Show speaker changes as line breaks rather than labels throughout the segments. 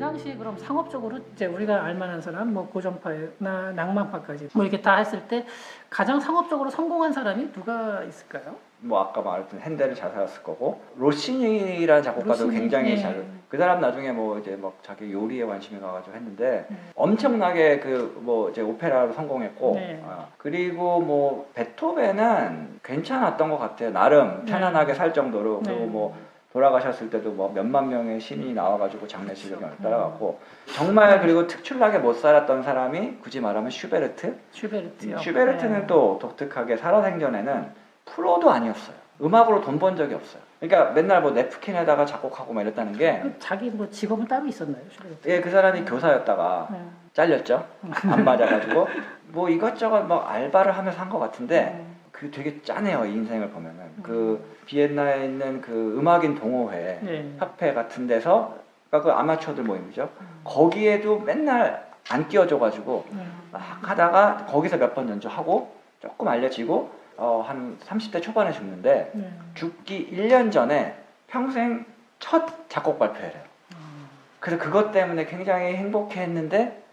당시에 그럼 상업적으로 이제 우리가 알만한 사람, 뭐 고전파나 낭만파까지 뭐 이렇게 다 했을 때 가장 상업적으로 성공한 사람이 누가 있을까요?
뭐 아까 말했던 핸델을 잘 살았을 거고 로시니라는 작곡가도
로시니,
굉장히
네.
잘 그 사람 나중에 뭐 이제 막 자기 요리에 관심이 가가지고 했는데 엄청나게 그 뭐 이제 오페라로 성공했고
네.
그리고 뭐 베토벤은 괜찮았던 것 같아요. 나름 편안하게 살 정도로 그리고
네.
뭐 돌아가셨을 때도 뭐 몇만 명의 시민이 나와가지고 장례식을
그렇죠.
따라갔고 정말 그리고 특출나게 못 살았던 사람이 굳이 말하면 슈베르트.
슈베르트요.
슈베르트는
네.
또 독특하게 살아생전에는 프로도 아니었어요. 음악으로 돈 번 적이 없어요. 그러니까 맨날 뭐 네프킨에다가 작곡하고 막 이랬다는 게
그 자기 뭐 직업은 따로 있었나요, 슈베르트?
예, 그 사람이 교사였다가
네.
잘렸죠. 안 맞아가지고 뭐 이것저것 뭐 알바를 하면서 한 것 같은데 그 되게 짠해요. 이 인생을 보면은 그 비엔나에 있는 그 음악인 동호회
네.
협회 같은 데서 그러니까 그 아마추어들 모임이죠. 거기에도 맨날 안 끼워줘가지고 막 하다가 거기서 몇 번 연주하고 조금 알려지고 한 30대 초반에 죽는데
네.
죽기 1년 전에 평생 첫 작곡 발표를 해요. 그래서 그것 때문에 굉장히 행복해했는데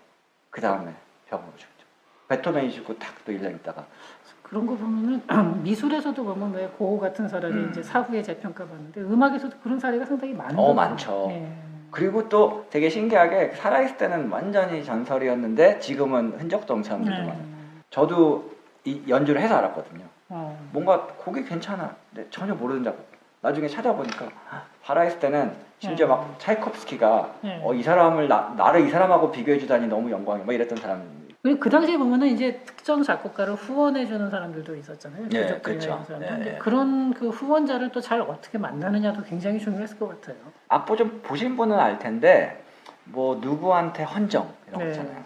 그 다음에 병으로 죽죠. 베토벤이 죽고 탁 또 1년 있다가
그런 거 보면은 미술에서도 보면 왜 고흐 같은 사람이 이제 사후에 재평가 받는데 음악에서도 그런 사례가 상당히 많은 거
많죠.
네.
그리고 또 되게 신기하게 살아있을 때는 완전히 전설이었는데 지금은 흔적도 없는 사람들도 많아요. 저도 이 연주를 해서 알았거든요. 뭔가 곡이 괜찮아. 근데 전혀 모르는 작곡. 나중에 찾아보니까 살아있을 때는 심지어 막 차이콥스키가 이 사람을 나를 이 사람하고 비교해주다니 너무 영광이야. 뭐 이랬던 사람.
그리고 그 당시에 보면은 이제 특정 작곡가를 후원해주는 사람들도 있었잖아요.
네, 그렇죠.
네. 그런 그 후원자를 또 잘 어떻게 만나느냐도 굉장히 중요했을 것 같아요.
악보 좀 보신 분은 알 텐데 뭐 누구한테 헌정 이런 거 있잖아요.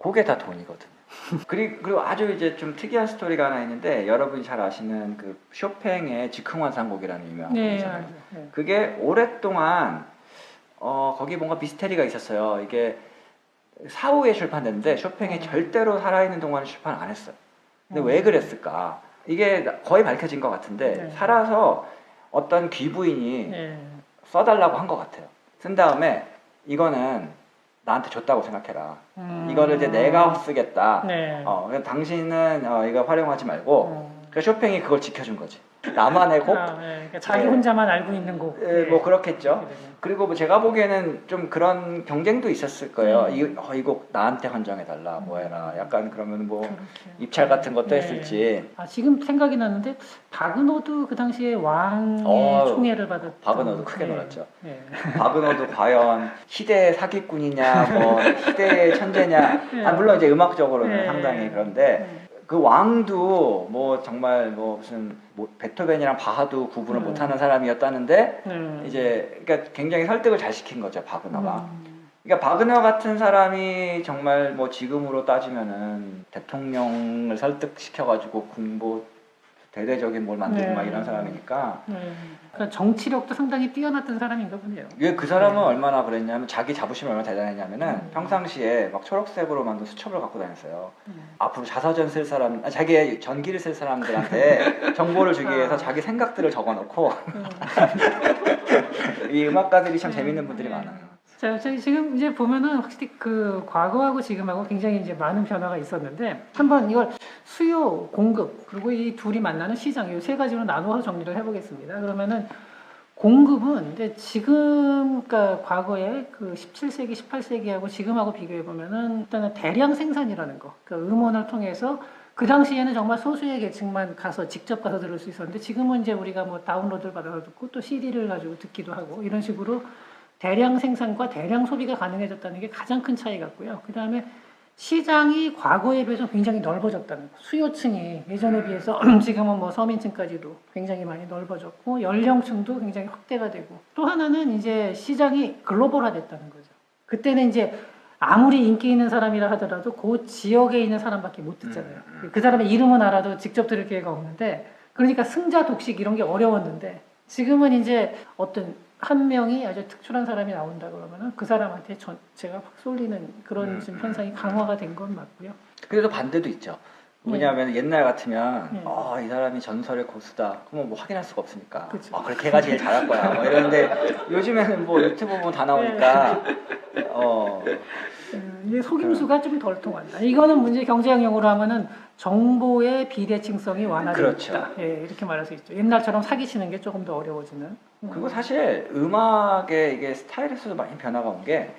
그게 다 돈이거든요. 그리고 아주 이제 좀 특이한 스토리가 하나 있는데 여러분이 잘 아시는 그 쇼팽의 즉흥환상곡이라는 유명한 곡이잖아요.
네.
그게 오랫동안 거기 뭔가 미스테리가 있었어요. 이게 사후에 출판됐는데 쇼팽이 절대로 살아있는 동안에 출판 안 했어요. 근데 왜 그랬을까? 이게 거의 밝혀진 것 같은데 살아서 어떤 귀부인이 써달라고 한 것 같아요. 쓴 다음에 이거는 나한테 줬다고 생각해라. 이거를 이제 내가 쓰겠다. 그래서 당신은 이거 활용하지 말고 그래서 쇼팽이 그걸 지켜준 거지. 나만의 곡?
그러니까 자기 혼자만 알고 있는 곡.
뭐 그렇겠죠. 그리고 뭐 제가 보기에는 좀 그런 경쟁도 있었을 거예요. 이 곡 나한테 헌정해달라, 뭐 해라. 약간 그러면 뭐
그렇게.
입찰 같은 것도 했을지.
지금 생각이 나는데 바그너도 그 당시에 왕의 총애를 받았던.
바그너도 크게 놀았죠. 바그너도 과연 희대의 사기꾼이냐, 뭐 희대의 천재냐. 물론 이제 음악적으로는 상당히 그런데. 그 왕도 뭐 정말 뭐 무슨 베토벤이랑 바하도 구분을 못하는 사람이었다는데 이제 그러니까 굉장히 설득을 잘 시킨 거죠 바그너가. 그러니까 바그너 같은 사람이 정말 뭐 지금으로 따지면은 대통령을 설득시켜가지고 군부 대대적인 뭘 만들고 막 이런 사람이니까.
그러니까 정치력도 상당히 뛰어났던 사람인가 보네요.
왜 그 사람은 얼마나 그랬냐면 자기 자부심이 얼마나 대단했냐면은 평상시에 막 초록색으로 만든 수첩을 갖고 다녔어요. 앞으로 자서전 쓸 사람, 자기의 전기를 쓸 사람들한테 정보를 주기 위해서 자기 생각들을 적어놓고 이 음악가들이 참 재밌는 분들이 많아요.
자, 저희 지금 이제 보면은 확실히 그 과거하고 지금하고 굉장히 이제 많은 변화가 있었는데 한번 이걸 수요, 공급 그리고 이 둘이 만나는 시장 이 세 가지로 나누어서 정리를 해보겠습니다. 그러면은 공급은 이제 지금 그러니까 과거에 그 17세기, 18세기하고 지금하고 비교해 보면은 일단은 대량 생산이라는 거, 그러니까 음원을 통해서 그 당시에는 정말 소수의 계층만 가서 직접 가서 들을 수 있었는데 지금은 이제 우리가 뭐 다운로드를 받아서 듣고 또 CD를 가지고 듣기도 하고 이런 식으로 대량 생산과 대량 소비가 가능해졌다는 게 가장 큰 차이 같고요. 그 다음에 시장이 과거에 비해서 굉장히 넓어졌다는 거. 수요층이 예전에 비해서 지금은 뭐 서민층까지도 굉장히 많이 넓어졌고 연령층도 굉장히 확대가 되고 또 하나는 이제 시장이 글로벌화됐다는 거죠. 그때는 이제 아무리 인기 있는 사람이라 하더라도 그 지역에 있는 사람밖에 못 듣잖아요. 그 사람의 이름은 알아도 직접 들을 기회가 없는데 그러니까 승자 독식 이런 게 어려웠는데 지금은 이제 어떤 한 명이 아주 특출한 사람이 나온다 그러면은 그 사람한테 전체가 확 쏠리는 그런 지금 현상이 강화가 된 건 맞고요.
그래도 반대도 있죠. 왜냐하면 옛날 같으면
네.
이 사람이 전설의 고수다. 그러면 뭐 확인할 수가 없으니까.
그쵸.
그래 걔가 제일 잘할 거야. 뭐 이러는데 요즘에는 뭐 유튜브 보면 다 나오니까
이게 속임수가 좀 덜 통한다. 이거는 문제 경제학용어로 하면은 정보의 비대칭성이 완화되어
그렇죠.
있다. 예, 이렇게 말할 수 있죠. 옛날처럼 사기치는 게 조금 더 어려워지는.
그리고 사실 음악의 이게 스타일에서도 많이 변화가 온 게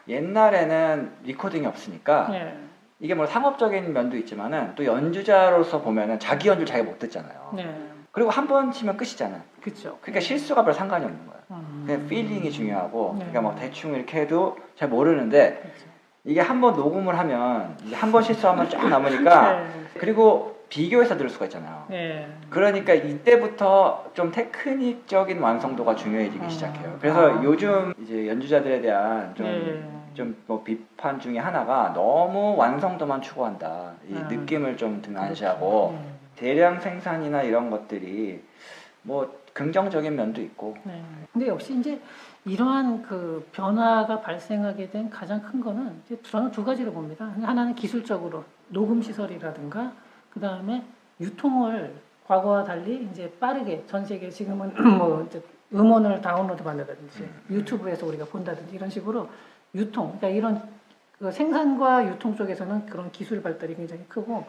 옛날에는 리코딩이 없으니까
예.
이게 뭐 상업적인 면도 있지만은 또 연주자로서 보면은 자기 연주를 자기가 못 듣잖아요.
네.
그리고 한 번 치면 끝이잖아.
그렇죠.
그러니까 실수가 별 상관이 없는 거야. 그냥 필링이 중요하고
네.
그러니까 막 대충 이렇게 해도 잘 모르는데
그렇죠.
이게 한 번 녹음을 하면 이제 한 번 실수하면 쫙 남으니까
네.
그리고 비교해서 들을 수가 있잖아요.
네.
그러니까 이때부터 좀 테크닉적인 완성도가 중요해지기 시작해요. 그래서 요즘 이제 연주자들에 대한 좀 뭐 비판 중에 하나가 너무 완성도만 추구한다. 이 느낌을 좀 등한시하고
그렇죠.
대량 생산이나 이런 것들이 뭐 긍정적인 면도 있고.
네. 근데 역시 이제 이러한 그 변화가 발생하게 된 가장 큰 거는 이제 저는 두 가지로 봅니다. 하나는 기술적으로 녹음 시설이라든가 그 다음에 유통을 과거와 달리 이제 빠르게 전 세계 지금은 뭐 이제 음원을 다운로드 받는다든지 유튜브에서 우리가 본다든지 이런 식으로 유통, 그러니까 이런 그 생산과 유통 쪽에서는 그런 기술 발달이 굉장히 크고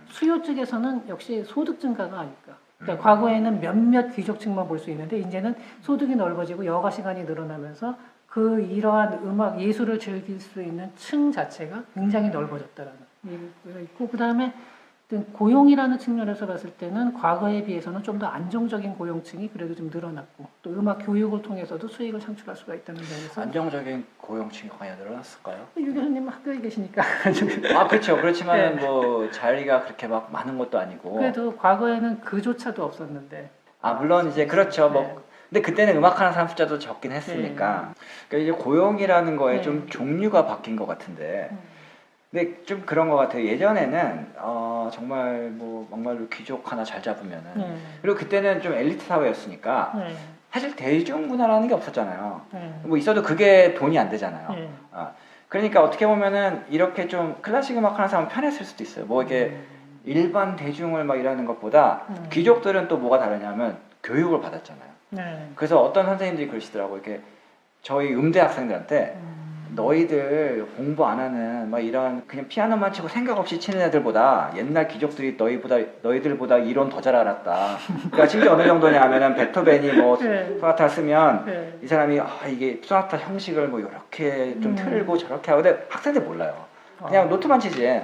수요 쪽에서는 역시 소득 증가가 아닐까. 그러니까 과거에는 몇몇 귀족층만 볼 수 있는데 이제는 소득이 넓어지고 여가 시간이 늘어나면서 그 이러한 음악 예술을 즐길 수 있는 층 자체가 굉장히 넓어졌다라는 얘기가 있고 그다음에 고용이라는 측면에서 봤을 때는 과거에 비해서는 좀 더 안정적인 고용층이 그래도 좀 늘어났고 또 음악 교육을 통해서도 수익을 창출할 수가 있다는 점에서
안정적인 고용층이 과연 늘어났을까요?
유 교수님은 학교에 계시니까
아 그렇죠. 그렇지만
네.
뭐 자리가 그렇게 막 많은 것도 아니고.
그래도 과거에는 그조차도 없었는데
물론 이제 그렇죠.
네.
뭐 근데 그때는 음악하는 사람 숫자도 적긴 했으니까. 그러니까 이제 고용이라는 거에
네.
좀 종류가 바뀐 것 같은데. 근데 좀 그런 것 같아요. 예전에는 정말 뭐 막말로 귀족 하나 잘 잡으면은 그리고 그때는 좀 엘리트 사회였으니까 사실 대중문화라는 게 없었잖아요. 뭐 있어도 그게 돈이 안 되잖아요. 그러니까 어떻게 보면은 이렇게 좀 클래식 음악 하는 사람은 편했을 수도 있어요. 뭐 이게 일반 대중을 막 일하는 것보다 귀족들은 또 뭐가 다르냐면 교육을 받았잖아요. 그래서 어떤 선생님들이 그러시더라고요. 이렇게 저희 음대 학생들한테 너희들 공부 안 하는 막 이런 그냥 피아노만 치고 생각 없이 치는 애들보다 옛날 귀족들이 너희들보다 이론 더 잘 알았다. 그러니까 심지어 어느 정도냐 하면은 베토벤이 뭐 소나타 쓰면 이 사람이 이게 소나타 형식을 뭐 이렇게 좀 틀고 저렇게 하고 근데 학생들 몰라요. 그냥 노트만 치지.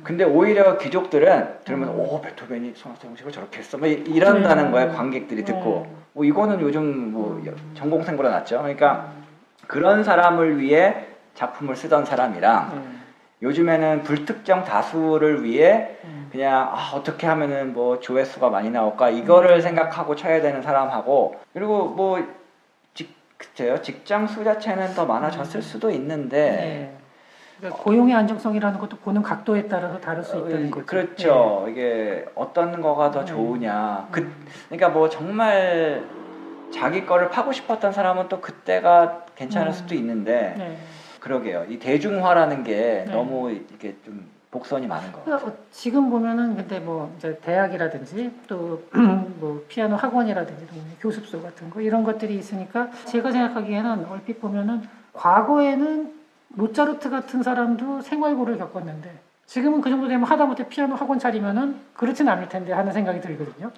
근데 오히려 귀족들은 들으면 오 베토벤이 소나타 형식을 저렇게 했어. 뭐 이런다는 거예요. 관객들이 듣고. 뭐 이거는 요즘 뭐 전공생보다 낫죠. 그러니까 그런 사람을 위해 작품을 쓰던 사람이랑 요즘에는 불특정 다수를 위해 그냥 어떻게 하면은 뭐 조회수가 많이 나올까 이거를 생각하고 쳐야 되는 사람하고 그리고 뭐 그쵸 직장 수 자체는 더 많아졌을 수도 있는데
그러니까 고용의 안정성이라는 것도 보는 각도에 따라서 다를 수 있다는 거죠.
그렇죠. 이게 어떤 거가 더 좋으냐. 그러니까 뭐 정말 자기 거를 파고 싶었던 사람은 또 그때가 괜찮을 수도 있는데 그러게요. 이 대중화라는 게 너무 이게 좀 복선이 많은 거 같아요.
지금 보면은 근데 뭐 이제 대학이라든지 또 뭐 피아노 학원이라든지 교습소 같은 거 이런 것들이 있으니까 제가 생각하기에는 얼핏 보면은 과거에는 모차르트 같은 사람도 생활고를 겪었는데 지금은 그 정도 되면 하다못해 피아노 학원 차리면은 그렇진 않을 텐데 하는 생각이 들거든요.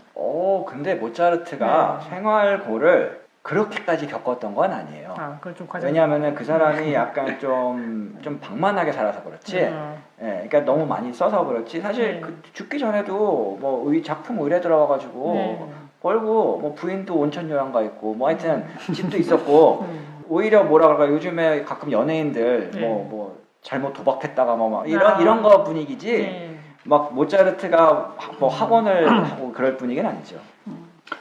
근데 모차르트가 생활고를 그렇게까지 겪었던 건 아니에요.
그걸 좀
왜냐하면은 그 사람이 약간 좀 방만하게 살아서 그렇지. 그러니까 너무 많이 써서 그렇지. 사실 그 죽기 전에도 뭐 작품 의뢰 들어와가지고 벌고 뭐 부인도 온천 요양 가 있고 뭐 하여튼 집도 있었고 오히려 뭐라 그럴까 요즘에 가끔 연예인들 뭐 잘못 도박했다가 막 이런 거 분위기지. 막 모차르트가 뭐 학원을 하고 그럴 분위기는 아니죠.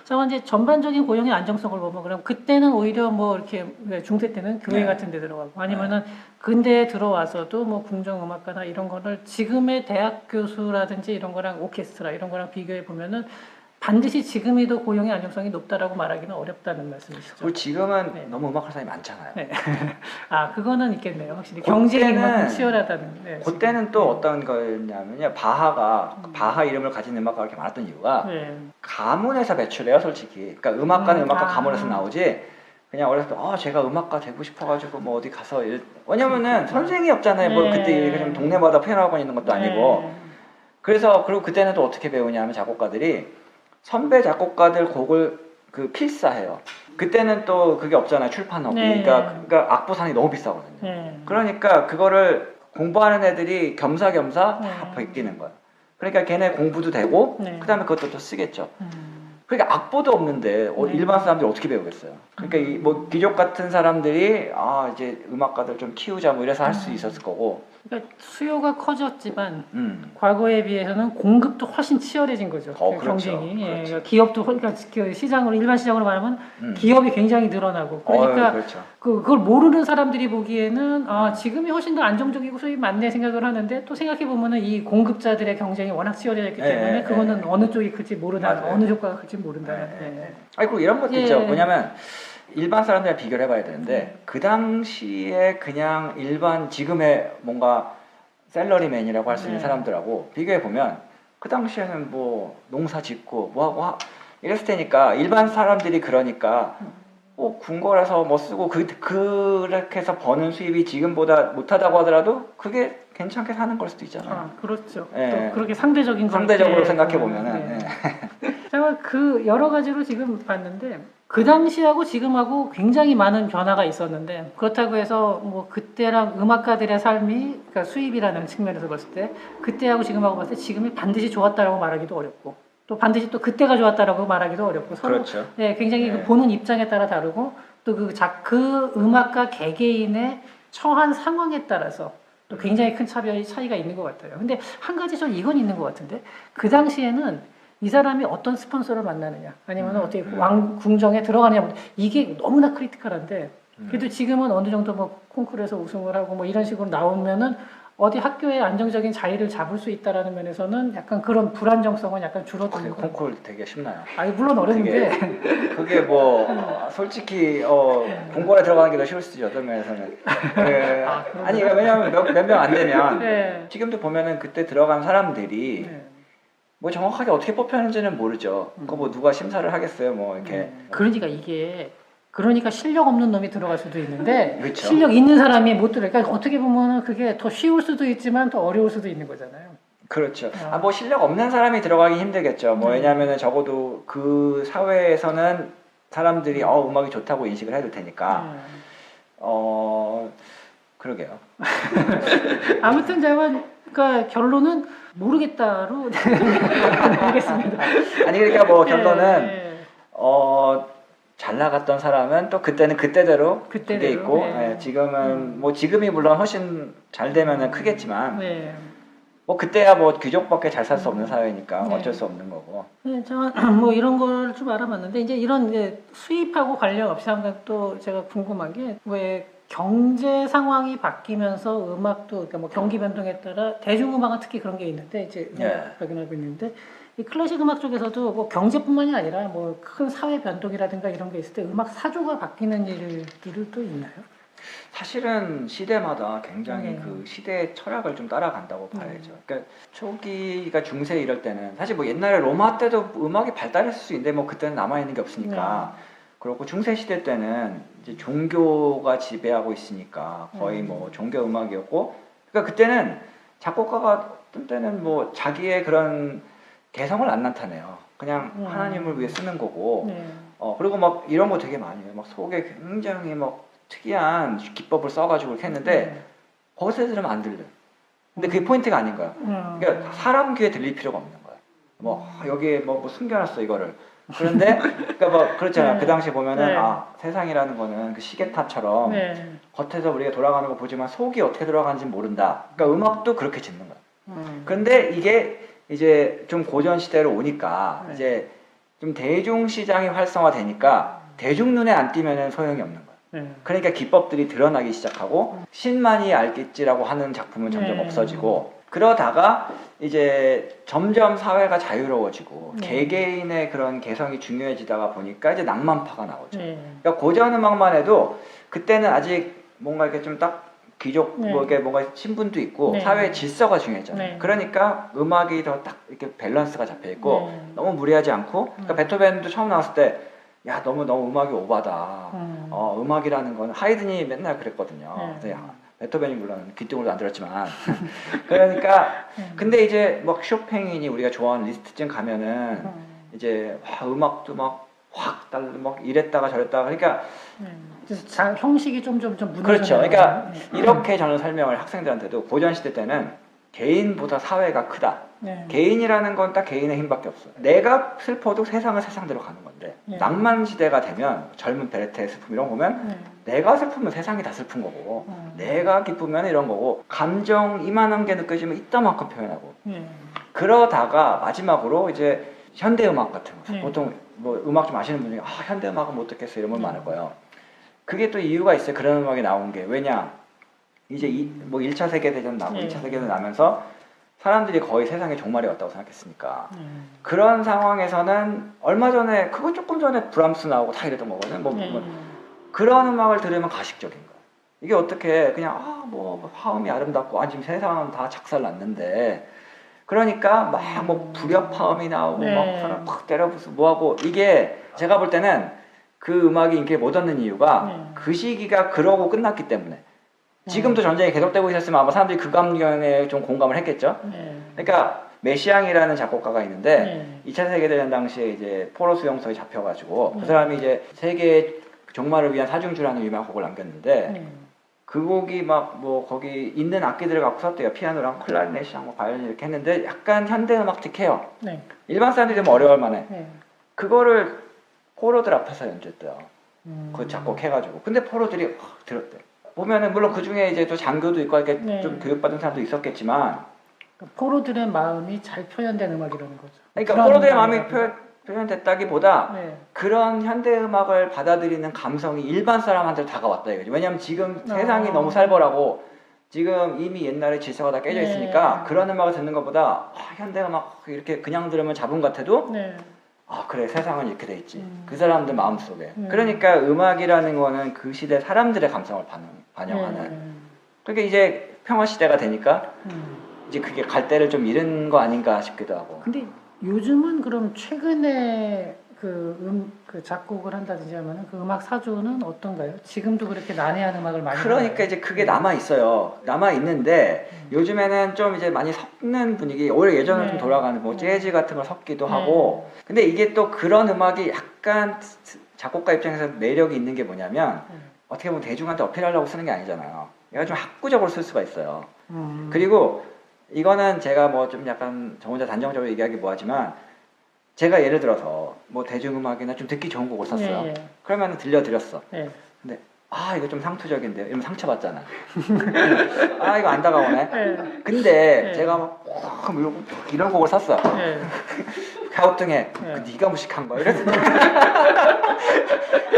자, 이제 전반적인 고용의 안정성을 보면 그럼 그때는 오히려 뭐 이렇게 중세 때는 교회 같은 데 들어가고 아니면은 근대에 들어와서도 뭐 궁정음악가나 이런 거를 지금의 대학 교수라든지 이런 거랑 오케스트라 이런 거랑 비교해 보면은 반드시 지금에도 고용의 안정성이 높다라고 말하기는 어렵다는 말씀이시죠.
그리고 지금은
네.
너무 음악할 사람이 많잖아요.
네. 아, 그거는 있겠네요. 확실히
그때는-
경쟁이 이만큼 치열하다는. 네,
그때는
지금.
또
네.
어떤 거였냐면요. 바하가 바하 이름을 가진 음악가가 이렇게 많았던 이유가
네.
가문에서 배출해요, 솔직히. 그러니까 음악가는 음악가 가문에서 나오지. 그냥 어렸을 때 제가 음악가 되고 싶어가지고 뭐 어디 가서 왜냐면은 선생이 없잖아요. 뭐
네.
그때 이렇게 좀 동네마다 피아노학원 있는 것도 아니고.
네.
그래서 그리고 그때는 또 어떻게 배우냐면 작곡가들이 선배 작곡가들 곡을 필사해요. 그때는 또 그게 없잖아요, 출판업이.
네.
그러니까 악보상이 너무 비싸거든요.
네.
그러니까 그거를 공부하는 애들이 겸사겸사 다
네.
베끼는 거야. 그러니까 걔네 공부도 되고
네.
그다음에 그것도 또 쓰겠죠. 그러니까 악보도 없는데
네.
일반 사람들이 어떻게 배우겠어요? 그러니까 이 뭐 귀족 같은 사람들이 이제 음악가들 좀 키우자 뭐 이래서 할 수 있었을 거고.
그러니까 수요가 커졌지만
음.
과거에 비해서는 공급도 훨씬 치열해진 거죠. 그
그렇죠.
경쟁이. 예,
그렇죠.
기업도 그러니까 그 시장으로 일반 시장으로 말하면 기업이 굉장히 늘어나고 그러니까
그렇죠.
그걸 모르는 사람들이 보기에는 지금이 훨씬 더 안정적이고 수입이 많네 생각을 하는데 또 생각해 보면은 이 공급자들의 경쟁이 워낙 치열해졌기 때문에 그거는 어느 쪽이 클지 모른다,
맞아요.
어느 효과가 클지 모른다는. 예.
그리고 이런 것도
예.
있죠. 뭐냐면 일반 사람들이랑 비교를 해봐야 되는데 그 당시에 그냥 일반 지금의 뭔가 샐러리맨이라고 할 수 있는
네.
사람들하고 비교해 보면 그 당시에는 뭐 농사 짓고 뭐하고 이랬을 테니까 일반 사람들이 그러니까 궁궐에서 뭐 쓰고 그렇게 해서 버는 수입이 지금보다 못하다고 하더라도 그게 괜찮게 사는 걸 수도 있잖아요.
그렇죠.
예.
또 그렇게 상대적인
상대적으로
그렇게
생각해 보면은.
네. 제가 그 여러 가지로 지금 봤는데 그 당시하고 지금하고 굉장히 많은 변화가 있었는데 그렇다고 해서 뭐 그때랑 음악가들의 삶이 그러니까 수입이라는 측면에서 봤을 때 그때하고 지금하고 봤을 때 지금이 반드시 좋았다라고 말하기도 어렵고 또 반드시 또 그때가 좋았다라고 말하기도 어렵고 서로
그렇죠.
네, 굉장히
네.
그 보는 입장에 따라 다르고 또 그 음악가 개개인의 처한 상황에 따라서 또 굉장히 큰 차이가 있는 것 같아요. 근데 한 가지 좀 이건 있는 것 같은데 그 당시에는 이 사람이 어떤 스폰서를 만나느냐 아니면 어떻게 궁정에 들어가느냐 이게 너무나 크리티컬한데 그래도 지금은 어느 정도 뭐 콩쿠르에서 우승을 하고 뭐 이런 식으로 나오면은 어디 학교에 안정적인 자리를 잡을 수 있다라는 면에서는 약간 그런 불안정성은 약간 줄어드는 거.
콩쿨 되게 쉽나요?
물론 어려운데
그게 뭐 솔직히 공고에 들어가는 게 더 쉬울 수도 있죠. 어떤 면에서는. 아니 왜냐면 몇 명 안 되면
네.
지금도 보면은 그때 들어간 사람들이
네.
뭐 정확하게 어떻게 뽑혔는지는 모르죠. 그거 뭐 누가 심사를 하겠어요. 뭐 이렇게.
그러니까 실력 없는 놈이 들어갈 수도 있는데
그렇죠.
실력 있는 사람이 못 들어요. 그러니까 어떻게 보면 그게 더 쉬울 수도 있지만 더 어려울 수도 있는 거잖아요.
그렇죠. 뭐 실력 없는 사람이 들어가기 힘들겠죠. 뭐 왜냐면은 적어도 그 사회에서는 사람들이 음악이 좋다고 인식을 해둘 테니까. 그러게요.
아무튼 제가 그러니까 결론은 모르겠다로 알겠습니다.
아니 그러니까 뭐 결론은 잘 나갔던 사람은 또 그때는 그때대로 그게 있고 지금은 뭐 지금이 물론 훨씬 잘 되면은 크겠지만 뭐 그때야 뭐 귀족밖에 잘 살 수 없는 사회니까 어쩔 수 없는 거고.
네, 제가 뭐 이런 걸 좀 알아봤는데 이제 이런 수입하고 관련 없이 한번 또 제가 궁금한 게 왜 경제 상황이 바뀌면서 음악도 그러니까 뭐 경기 변동에 따라 대중음악은 특히 그런 게 있는데 이제 발견하고 있는데 이 클래식 음악 쪽에서도 뭐 경제뿐만이 아니라 뭐 큰 사회 변동이라든가 이런 게 있을 때 음악 사조가 바뀌는 일들이 또 있나요?
사실은 시대마다 굉장히 그 시대의 철학을 좀 따라간다고 봐야죠. 그러니까 초기가 중세 이럴 때는 사실 뭐 옛날에 로마 때도 음악이 발달했을 수 있는데 뭐 그때는 남아 있는 게 없으니까. 그렇고 중세 시대 때는 이제 종교가 지배하고 있으니까 거의 뭐 종교 음악이었고, 그러니까 그때는 작곡가가 어떤 때는 뭐 자기의 그런 개성을 안 나타내요. 그냥 하나님을 위해 쓰는 거고. 그리고 막 이런 거 되게 많이 해요. 막 속에 굉장히 막 특이한 기법을 써가지고 이렇게 했는데 거기서 들으면 안 들려. 근데 그게 포인트가 아닌 거야. 그러니까 사람 귀에 들릴 필요가 없는 거야. 뭐 여기에 뭐 숨겨놨어 이거를. 그런데 그러니까 뭐 그렇잖아. 그 당시에 보면은 세상이라는 거는 그 시계탑처럼 겉에서 우리가 돌아가는 거 보지만 속이 어떻게 돌아가는지 모른다. 그러니까 음악도 그렇게 짓는 거야. 그런데 이게 이제 좀 고전 시대로 오니까 이제 좀 대중 시장이 활성화되니까 대중 눈에 안 띄면은 소용이 없는 거야. 그러니까 기법들이 드러나기 시작하고 신만이 알겠지라고 하는 작품은 점점 없어지고 그러다가 이제 점점 사회가 자유로워지고
네.
개개인의 그런 개성이 중요해지다가 보니까 이제 낭만파가 나오죠.
네.
그러니까 고전 음악만 해도 그때는 아직 뭔가 이렇게 좀 딱 귀족
네.
뭐 이게 뭔가 신분도 있고
네.
사회의 질서가 중요했잖아요.
네.
그러니까 음악이 더 딱 이렇게 밸런스가 잡혀 있고
네.
너무 무리하지 않고 그러니까 베토벤도 처음 나왔을 때 야 너무 음악이 오바다. 음악이라는 건 하이든이 맨날 그랬거든요.
네.
그래서 야, 베토벤이 물론 귀등으로도 안 들었지만 그러니까 근데 이제 막 쇼팽이니 우리가 좋아하는 리스트쯤 가면은 이제 와, 음악도 막 확 달라 막 이랬다가 저랬다가 그러니까
그래서 형식이 좀 무너져.
그렇죠. 그러니까 이렇게 저는 설명을 학생들한테도 고전 시대 때는 개인보다 사회가 크다.
네.
개인이라는 건 딱 개인의 힘밖에 없어. 내가 슬퍼도 세상은 세상대로 가는 건데
네.
낭만 시대가 되면 젊은 베레테의 슬픔 이런 거 보면
네.
내가 슬프면 세상이 다 슬픈 거고 내가 기쁘면 이런 거고 감정 이만한 게 느껴지면 이따만큼 표현하고
네.
그러다가 마지막으로 이제 현대음악 같은 거
네.
보통 뭐 음악 좀 아시는 분이 현대음악은 못 듣겠어 이런 분 많을 거예요. 그게 또 이유가 있어요. 그런 음악이 나온 게 왜냐 이제 뭐 1차 세계대전 나고
네.
2차 세계대전 나면서 사람들이 거의 세상에 종말이 왔다고 생각했으니까 그런 상황에서는 얼마 전에 그거 조금 전에 브람스 나오고 다 이랬던 거거든. 뭐 그런 음악을 들으면 가식적인 거야. 이게 어떻게 그냥 뭐 화음이 아름답고 지금 세상은 다 작살났는데 그러니까 막 뭐 불협화음이 나오고
네.
막 사람 팍 때려부수고 뭐하고 이게 제가 볼 때는 그 음악이 인기를 못 얻는 이유가
네.
그 시기가 그러고 끝났기 때문에 지금도 전쟁이 계속되고 있었으면 아마 사람들이 그 감정에 좀 공감을 했겠죠.
네.
그러니까 메시앙이라는 작곡가가 있는데
네.
2차 세계대전 당시에 이제 포로 수용소에 잡혀가지고
네.
그 사람이 이제 세계 종말을 위한 사중주라는 유명한 곡을 남겼는데
네.
그 곡이 막 뭐 거기 있는 악기들을 갖고 썼대요. 피아노랑 클라리넷이랑 뭐 바이올린 이렇게 했는데 약간 현대음악틱해요.
네.
일반 사람들이 좀 어려울 만해.
네.
그거를 포로들 앞에서 연주했대요. 그 작곡해가지고. 근데 포로들이 들었대. 보면은 물론 그 중에 이제 또 장교도 있고 이렇게
네.
좀 교육받은 사람도 있었겠지만,
포로들의 마음이 잘 표현된 음악이라는 거죠.
그러니까 포로들의 마음이 표현됐다기보다
네.
그런 현대 음악을 받아들이는 감성이 일반 사람한테 다가왔다 이거지. 왜냐면 지금 세상이 너무 살벌하고 지금 이미 옛날에 질서가 다 깨져 있으니까
네.
그런 음악을 듣는 것보다 현대 음악 이렇게 그냥 들으면 잡음 같아도
네.
그래 세상은 이렇게 돼 있지. 그 사람들 마음속에.
음.
그러니까 음악이라는 거는 그 시대 사람들의 감성을 반영하는. 그러니까 이제 평화 시대가 되니까 이제 그게 갈대를 좀 잃은 거 아닌가 싶기도 하고.
근데 요즘은 그럼 최근에 그 작곡을 한다든지 하면은 그 음악 사조는 어떤가요? 지금도 그렇게 난해한 음악을 많이
그러니까
하나요?
이제 그게 남아 있어요. 남아 있는데 요즘에는 좀 이제 많이 섞는 분위기. 오히려 예전으로
네.
좀 돌아가는 뭐
네.
재즈 같은 걸 섞기도
네.
하고. 근데 이게 또 그런 음악이 약간 작곡가 입장에서 매력이 있는 게 뭐냐면 어떻게 보면 대중한테 어필하려고 쓰는 게 아니잖아요. 얘가 좀 학구적으로 쓸 수가 있어요. 그리고 이거는 제가 뭐 좀 약간 저 혼자 단정적으로 얘기하기 뭐하지만 제가 예를 들어서 뭐 대중음악이나 좀 듣기 좋은 곡을 썼어요.
네.
그러면 들려드렸어.
네.
근데 이거 좀 상투적인데 이러면 상처받잖아. 이거 안 다가오네.
네.
근데
네.
제가 막 이런 곡을 썼어.
네.
갸우뚱해.
네.
네가 무식한 거야. 이랬어.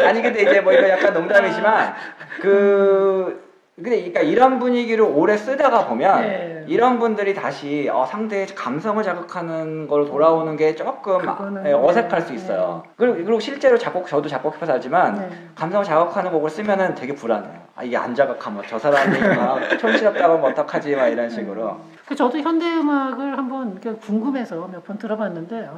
아니 근데 이제 뭐 이거 약간 농담이지만 근데 그러니까 이런 분위기를 오래 쓰다가 보면
네.
이런 분들이 다시 상대의 감성을 자극하는 걸로 돌아오는 게 조금
그거는
어색할 수 있어요. 그리고 실제로 저도 작곡해서 알지만
네.
감성을 자극하는 곡을 쓰면은 되게 불안해요. 이게 안 자극하면 저 사람이 막 촌스럽다고 하면 어떡하지 막 이런 식으로.
저도 현대 음악을 한번 궁금해서 몇 번 들어봤는데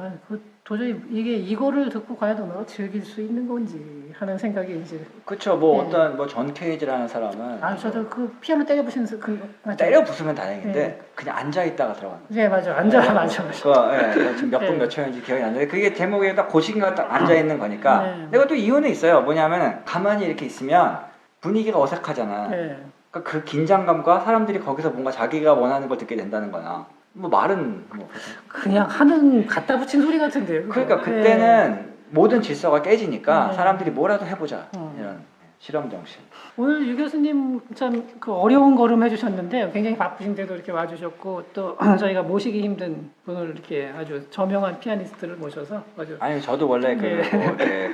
도저히 이거를 듣고 과연 음악을 즐길 수 있는 건지 하는 생각이 이제.
그쵸. 뭐
네.
어떤 뭐 존 케이지라는 사람은
저도 그 피아노 때려 부시는
때려 부수면 다행인데
네.
그냥 앉아 있다가 들어가는.
네 맞아 맞아.
지금 몇 분 몇 초인지 기억이 안 나는데 그게 제목에 딱 고시기가 딱 앉아 있는 거니까.
네.
내가 또 이유는 있어요. 뭐냐면 가만히 이렇게 있으면 분위기가 어색하잖아.
네.
그러니까 그 긴장감과 사람들이 거기서 뭔가 자기가 원하는 걸 듣게 된다는 거야. 뭐 말은 뭐
그냥 하는 갖다 붙인 소리 같은데요. 그거.
그러니까 그때는 모든 질서가 깨지니까
네.
사람들이 뭐라도 해보자 이런 실험 정신.
오늘 유 교수님 참 그 어려운 걸음 해주셨는데 굉장히 바쁘신데도 이렇게 와주셨고 또 저희가 모시기 힘든 분을 이렇게 아주 저명한 피아니스트를 모셔서 아주
아니 저도 원래
네.
뭐 이렇게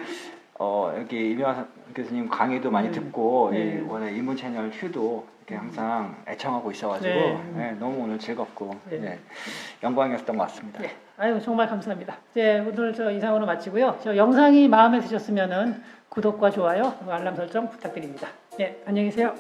여기 이명환 교수님 강의도 많이 듣고
네.
이번에 인문 채널 휴도 이렇게 항상 애청하고 있어가지고 너무 오늘 즐겁고 영광이었던 것 같습니다.
네. 아유 정말 감사합니다. 이제 오늘 저 이상으로 마치고요. 저 영상이 마음에 드셨으면은 구독과 좋아요, 그리고 알람 설정 부탁드립니다. 네, 안녕히 계세요.